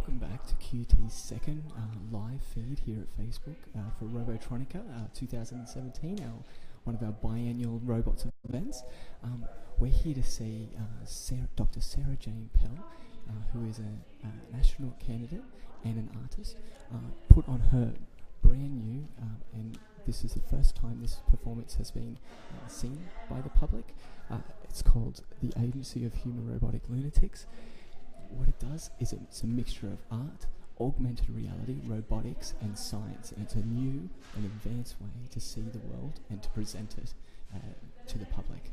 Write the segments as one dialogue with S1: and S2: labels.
S1: Welcome back to QUT's second live feed here at Facebook for Robotronica 2017, one of our biannual robots events. We're here to see Dr. Sarah Jane Pell, who is an astronaut candidate and an artist, put on her brand new, and this is the first time this performance has been seen by the public. It's called The Agency of Human Robotic Lunatics. What it does is it's a mixture of art, augmented reality, robotics and science, and it's a new and advanced way to see the world and to present it to the public.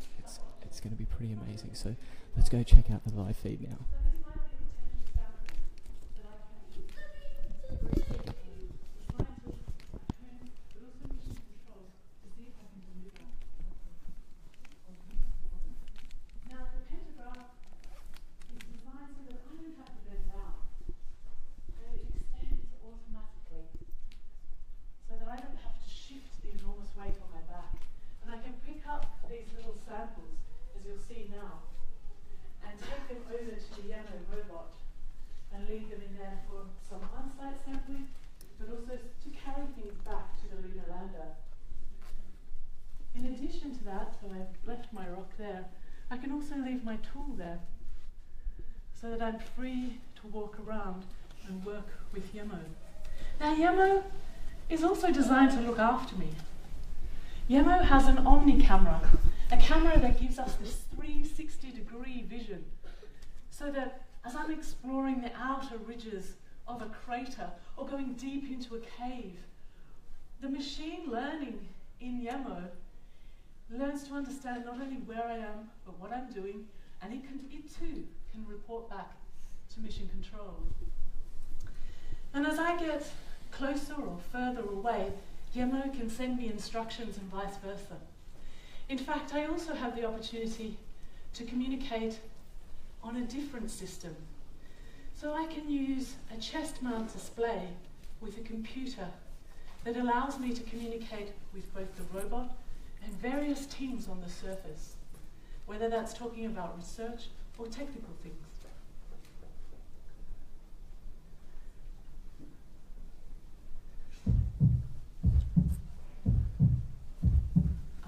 S1: It's going to be pretty amazing, so let's go check out the live feed now.
S2: There, I can also leave my tool there so that I'm free to walk around and work with Yemo. Now Yemo is also designed to look after me. Yemo has an Omni camera, a camera that gives us this 360-degree vision, so that as I'm exploring the outer ridges of a crater or going deep into a cave, the machine learning in Yemo learns to understand not only where I am, but what I'm doing, and it too can report back to mission control. And as I get closer or further away, Yemo can send me instructions and vice versa. In fact, I also have the opportunity to communicate on a different system. So I can use a chest mount display with a computer that allows me to communicate with both the robot and various teams on the surface, whether that's talking about research or technical things.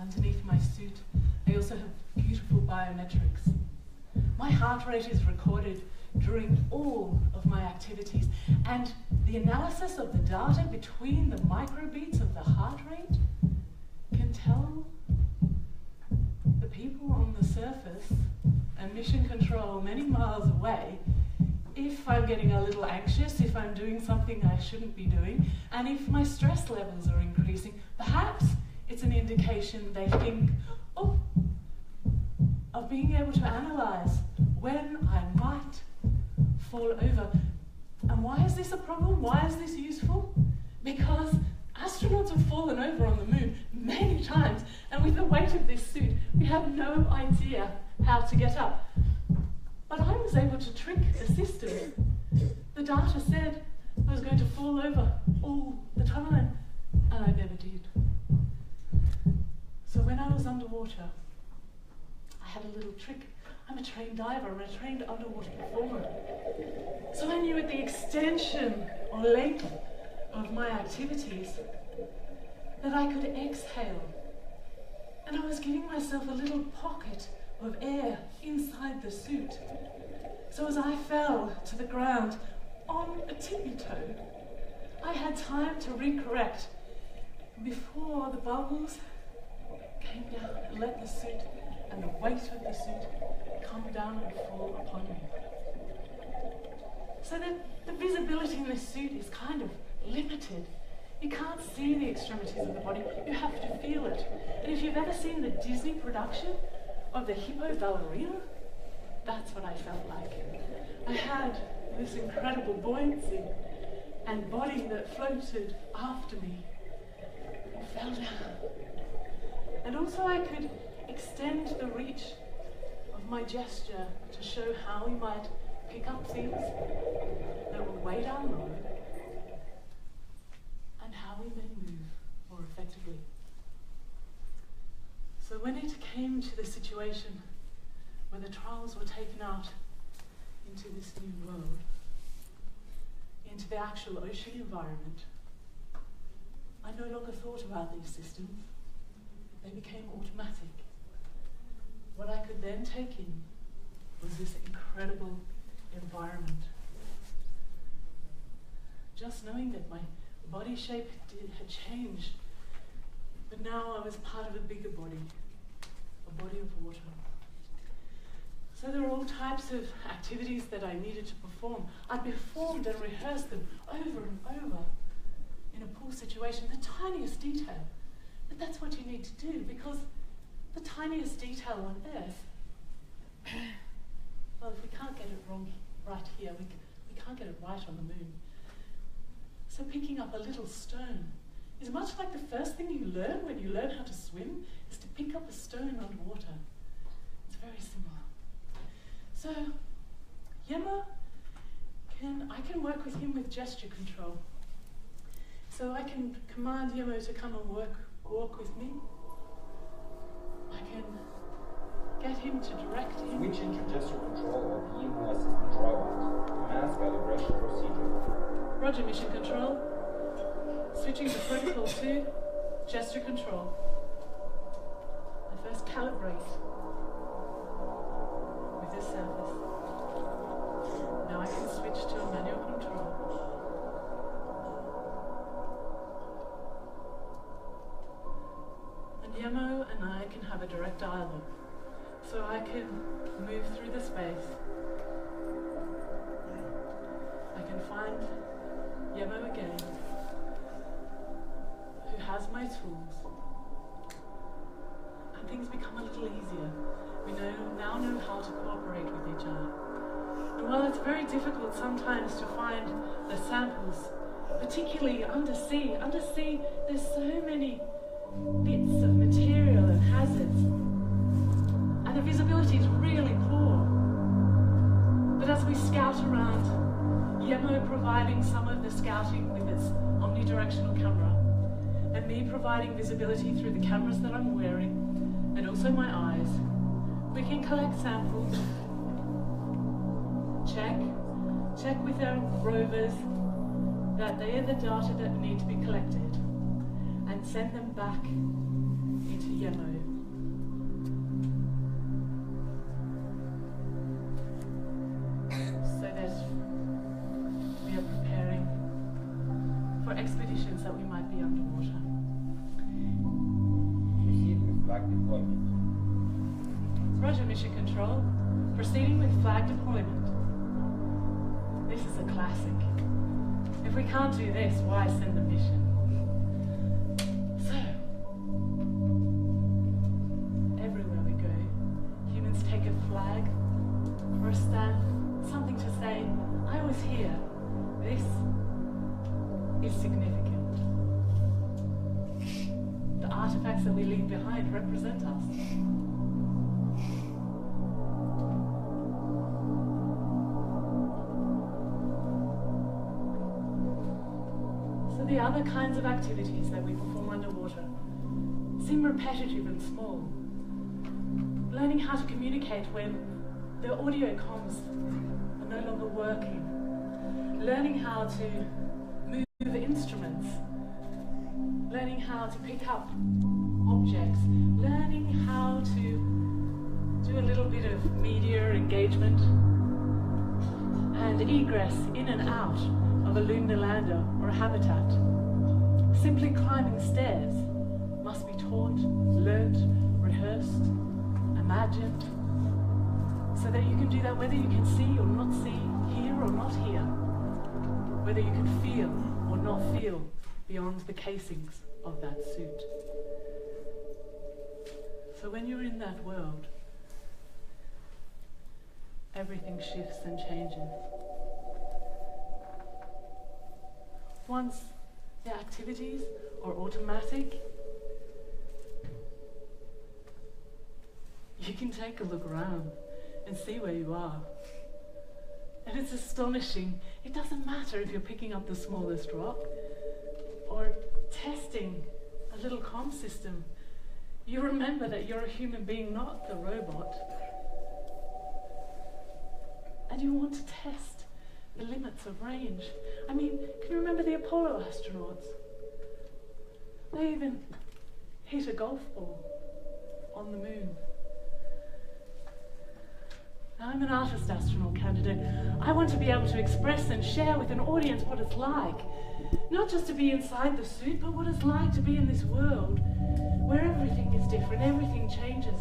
S2: Underneath my suit, I also have beautiful biometrics. My heart rate is recorded during all of my activities, and the analysis of the data between the microbeats of the heart rate can tell the people on the surface and mission control many miles away if I'm getting a little anxious, if I'm doing something I shouldn't be doing, and if my stress levels are increasing. Perhaps it's an indication they think, oh, of being able to analyze when I might fall over. And why is this a problem? Why is this useful? Because astronauts have fallen over on the moon many times, and with the weight of this suit, we have no idea how to get up. But I was able to trick the system. The data said I was going to fall over all the time, and I never did. So when I was underwater, I had a little trick. I'm a trained diver, I'm a trained underwater performer. So I knew at the extension or length of my activities that I could exhale, and I was giving myself a little pocket of air inside the suit. So as I fell to the ground on a tippy toe, I had time to recorrect before the bubbles came down and let the suit and the weight of the suit come down and fall upon me. So that the visibility in this suit is kind of limited. You can't see the extremities of the body, you have to feel it. And if you've ever seen the Disney production of the Hippo Ballerina, that's what I felt like. I had this incredible buoyancy and body that floated after me and fell down. And also I could extend the reach of my gesture to show how we might pick up things that were way down low, and how we may move more effectively. So when it came to the situation where the trials were taken out into this new world, into the actual ocean environment, I no longer thought about these systems. They became automatic. What I could then take in was this incredible environment. Just knowing that my body shape had changed, but now I was part of a bigger body, a body of water. So there were all types of activities that I needed to perform. I performed and rehearsed them over and over in a pool situation, the tiniest detail. But that's what you need to do, because the tiniest detail on Earth, well, if we can't get it wrong right here, we can't get it right on the moon. So picking up a little stone is much like the first thing you learn when you learn how to swim, is to pick up a stone underwater. It's very similar. So, Yemo, I can work with him with gesture control. So I can command Yemo to come and walk with me. I can get him to direct him.
S3: Switch into gesture control of the Yemo assistant robot. Mass calibration procedure.
S2: Roger, mission control. Switching to protocol 2, gesture control. I first calibrate with this surface. Now I can switch to a manual control. And Yemo and I can have a direct dialogue. So I can move through the space. I can find Yemo again, who has my tools. And things become a little easier. We now know how to cooperate with each other. And while it's very difficult sometimes to find the samples, particularly undersea, there's so many bits of material and hazards. And the visibility is really poor. But as we scout around, Yemo providing some of the scouting with its omnidirectional camera, and me providing visibility through the cameras that I'm wearing, and also my eyes, we can collect samples, check with our rovers that they are the data that need to be collected, and send them back into Yemo. So that we are preparing for expeditions that we might be underwater.
S3: Proceed with flag deployment.
S2: Roger, mission control. Proceeding with flag deployment. This is a classic. If we can't do this, why send the mission? So, everywhere we go, humans take a flag or a stamp, something to say, I was here. This is significant. The artifacts that we leave behind represent us. The other kinds of activities that we perform underwater seem repetitive and small. Learning how to communicate when the audio comms are no longer working. Learning how to move instruments. Learning how to pick up objects. Learning how to do a little bit of media engagement and egress in and out of a lunar lander or a habitat. Simply climbing stairs must be taught, learnt, rehearsed, imagined, so that you can do that whether you can see or not see, hear or not hear, whether you can feel or not feel beyond the casings of that suit. So when you're in that world, everything shifts and changes. Once the activities are automatic, you can take a look around and see where you are. And it's astonishing. It doesn't matter if you're picking up the smallest rock or testing a little comm system. You remember that you're a human being, not the robot. And you want to test the limits of range. I mean, can you remember the Apollo astronauts? They even hit a golf ball on the moon. I'm an artist astronaut candidate. I want to be able to express and share with an audience what it's like. Not just to be inside the suit, but what it's like to be in this world where everything is different, everything changes.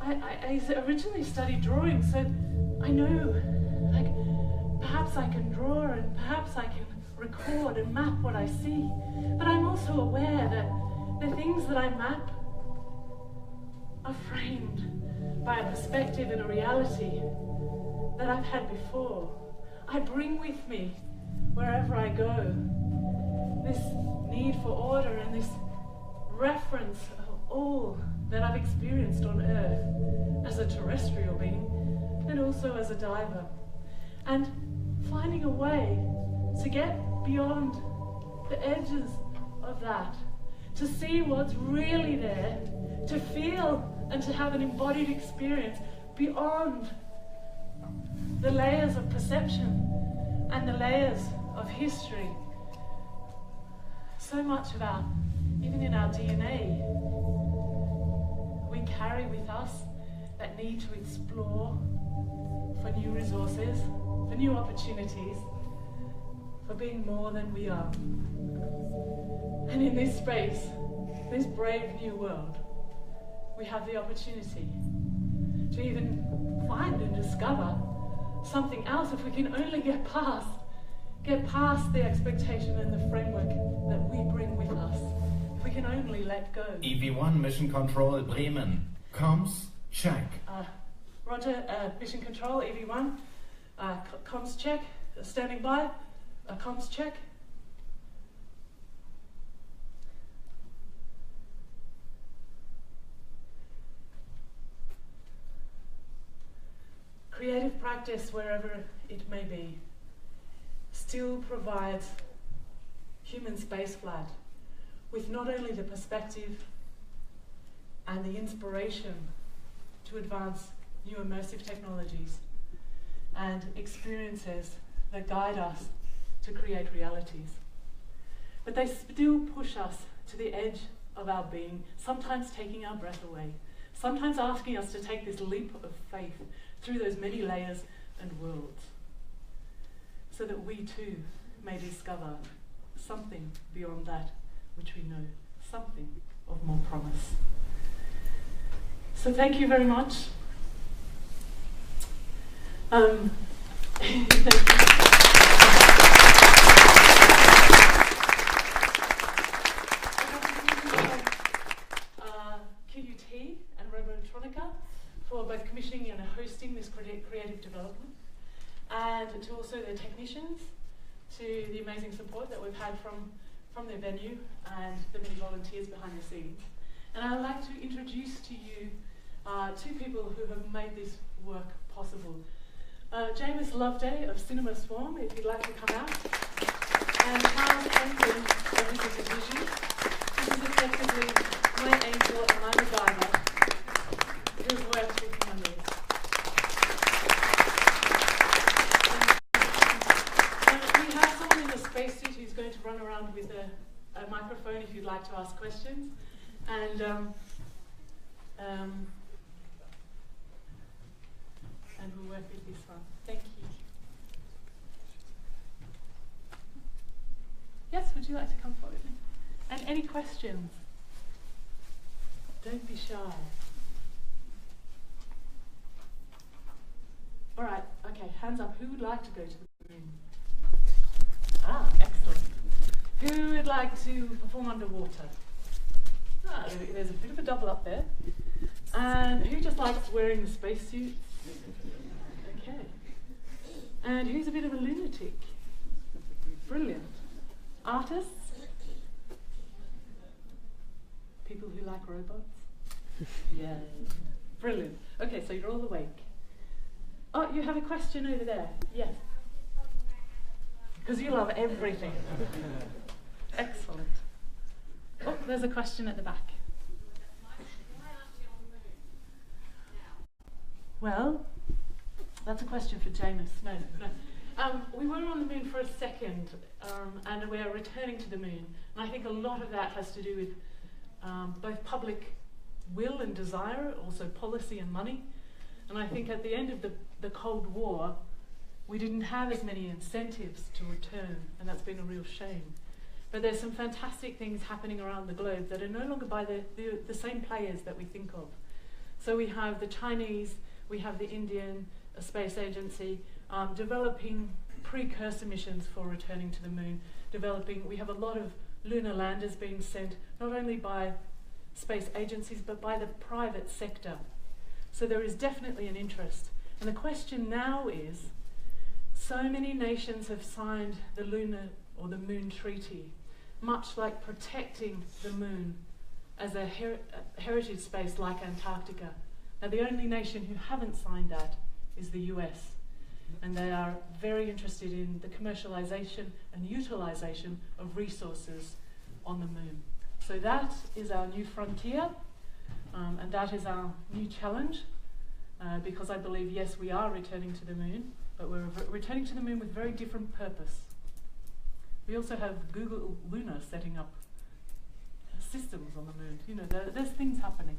S2: I originally studied drawing, so I know, like, perhaps I can draw and perhaps I can record and map what I see. But I'm also aware that the things that I map are framed by a perspective and a reality that I've had before. I bring with me, wherever I go, this need for order and this reference of all that I've experienced on Earth as a terrestrial being and also as a diver. And finding a way to get beyond the edges of that, to see what's really there, to feel and to have an embodied experience beyond the layers of perception and the layers of history. So much of our, even in our DNA, we carry with us that need to explore for new resources, for new opportunities, for being more than we are. And in this space, this brave new world, we have the opportunity to even find and discover something else if we can only get past the expectation and the framework that we bring with us. If we can only let go.
S4: EV1 Mission Control Bremen. Comms check.
S2: Roger, Mission Control, EV1. Comms check, standing by. Comms check. Creative practice, wherever it may be, still provides human spaceflight with not only the perspective and the inspiration to advance new immersive technologies and experiences that guide us to create realities, but they still push us to the edge of our being, sometimes taking our breath away, sometimes asking us to take this leap of faith through those many layers and worlds, so that we too may discover something beyond that which we know, something of more promise. So thank you very much. QUT and Robotronica for both commissioning and hosting this creative development, and to also the technicians, to the amazing support that we've had from the venue and the many volunteers behind the scenes. And I'd like to introduce to you two people who have made this work possible. James Loveday of Cinema Swarm, if you'd like to come out, and Charles Franklin of Music and Vision. This is effectively my angel and my MacGyver who've worked with me on this. We have someone in the spacesuit who's going to run around with a microphone if you'd like to ask questions. And we'll work with this one. Thank you. Yes, would you like to come forward? And any questions? Don't be shy. All right, okay, hands up. Who would like to go to the moon? Ah, excellent. Who would like to perform underwater? Ah, there's a bit of a double up there. And who just likes wearing the spacesuit? Okay. And who's a bit of a lunatic? Brilliant. Artists? People who like robots? Yeah. Brilliant. Okay, so you're all awake. Oh, you have a question over there. Yes. Because you love everything. Excellent. Oh, there's a question at the back. Well, that's a question for James. No. for a second, and we're returning to the moon. And I think a lot of that has to do with both public will and desire, also policy and money. And I think at the end of the Cold War, we didn't have as many incentives to return, and that's been a real shame. But there's some fantastic things happening around the globe that are no longer by the same players that we think of. So we have the Chinese, we have the Indian Space Agency developing precursor missions for returning to the moon. We have a lot of lunar landers being sent, not only by space agencies, but by the private sector. So there is definitely an interest. And the question now is, so many nations have signed the lunar or the moon treaty, much like protecting the moon as a heritage space like Antarctica. Now the only nation who haven't signed that is the US. And they are very interested in the commercialization and utilization of resources on the moon. So that is our new frontier, and that is our new challenge, because I believe, yes, we are returning to the moon, but we're returning to the moon with very different purpose. We also have Google Lunar setting up systems on the moon. You know, there's things happening.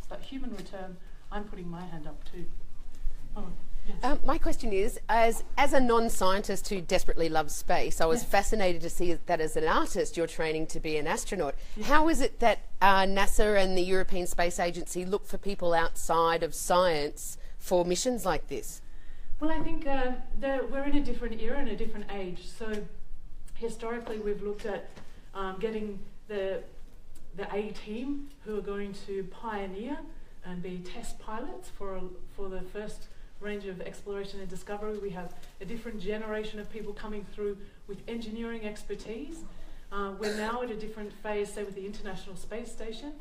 S2: But human return, I'm putting my hand up too. Oh, yes.
S5: My question is, as a non-scientist who desperately loves space, I was fascinated to see that as an artist you're training to be an astronaut. Yes. How is it that NASA and the European Space Agency look for people outside of science for missions like this?
S2: Well, I think we're in a different era and a different age. So historically we've looked at getting the A team who are going to pioneer and be test pilots for the first range of exploration and discovery. We have a different generation of people coming through with engineering expertise. We're now at a different phase, say with the International Space Station,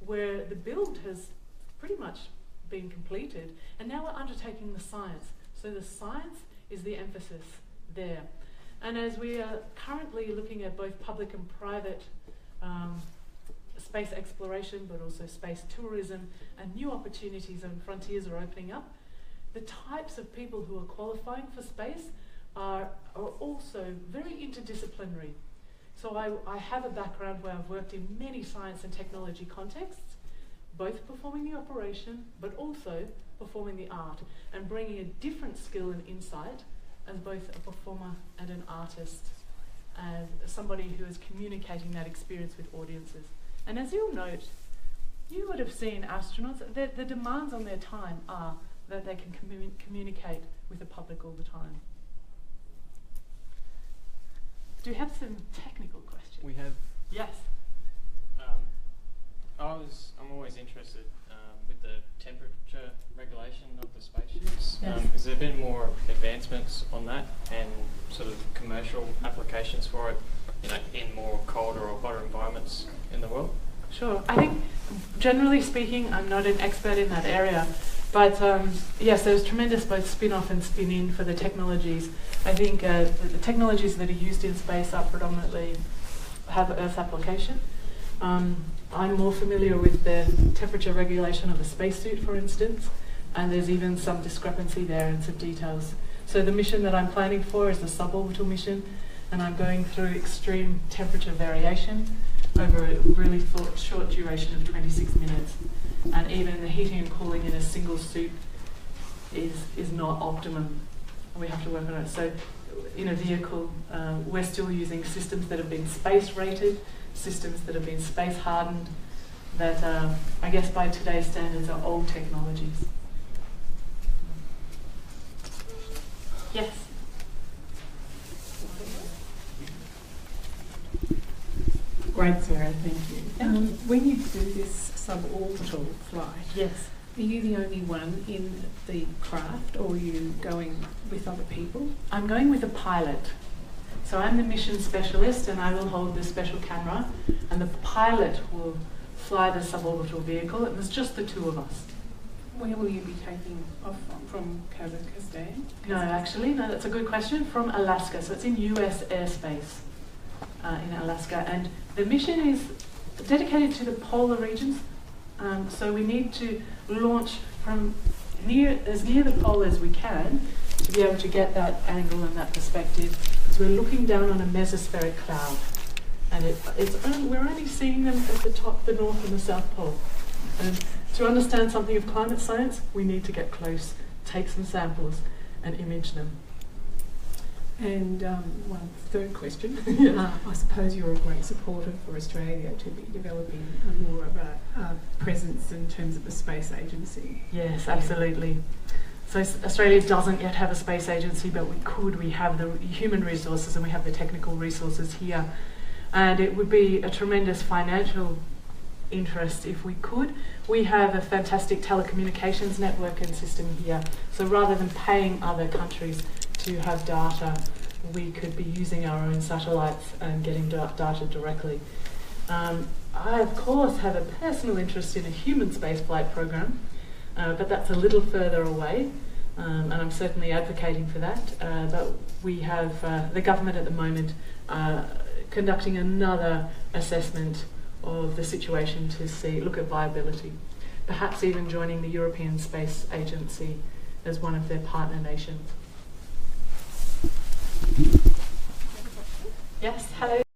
S2: where the build has pretty much been completed, and now we're undertaking the science. So the science is the emphasis there. And as we are currently looking at both public and private space exploration, but also space tourism, and new opportunities and frontiers are opening up, the types of people who are qualifying for space are also very interdisciplinary. So I have a background where I've worked in many science and technology contexts, both performing the operation, but also performing the art, and bringing a different skill and insight as both a performer and an artist, and somebody who is communicating that experience with audiences. And as you'll note, you would have seen astronauts, the demands on their time are that they can communicate with the public all the time. Do you have some technical questions?
S6: We have.
S2: Yes.
S6: I'm always interested with the temperature regulation of the spaceships.
S2: Yes.
S6: Has there been more advancements on that and sort of commercial applications for it, you know, in more colder or hotter environments in the world?
S2: Sure. I think, generally speaking, I'm not an expert in that area, but yes, there's tremendous both spin-off and spin-in for the technologies. I think the technologies that are used in space are predominantly have Earth application. I'm more familiar with the temperature regulation of a spacesuit, for instance, and there's even some discrepancy there in some details. So the mission that I'm planning for is the suborbital mission, and I'm going through extreme temperature variation over a really short duration of 26 minutes. And even the heating and cooling in a single suit is not optimum. We have to work on it. So in a vehicle, we're still using systems that have been space rated, systems that have been space hardened, that I guess by today's standards are old technologies. Yes?
S7: Great, Sarah, thank you. When you do this suborbital flight,
S2: Yes.
S7: are you the only one in the craft, or are you going with other people?
S2: I'm going with a pilot. So I'm the mission specialist, and I will hold the special camera, and the pilot will fly the suborbital vehicle, and it's just the two of us.
S7: Where will you be taking off from Kazakhstan?
S2: No, actually, no, that's a good question. From Alaska, so it's in US airspace in Alaska, and the mission is dedicated to the polar regions. So we need to launch from as near the pole as we can to to be able to get that angle and that perspective, is we're looking down on a mesospheric cloud. And we're only seeing them at the top, the North and the South Pole. And to understand something of climate science, we need to get close, take some samples, and image them.
S7: And one third question.
S2: Yes.
S7: I suppose you're a great supporter for Australia to be developing more of a presence in terms of the space agency.
S2: Yes, absolutely. So Australia doesn't yet have a space agency, but we could. We have the human resources and we have the technical resources here. And it would be a tremendous financial interest if we could. We have a fantastic telecommunications network and system here. So rather than paying other countries to have data, we could be using our own satellites and getting data directly. I, of course, have a personal interest in a human spaceflight program, but that's a little further away, and I'm certainly advocating for that. But we have the government at the moment conducting another assessment of the situation to look at viability, perhaps even joining the European Space Agency as one of their partner nations. Yes, hello.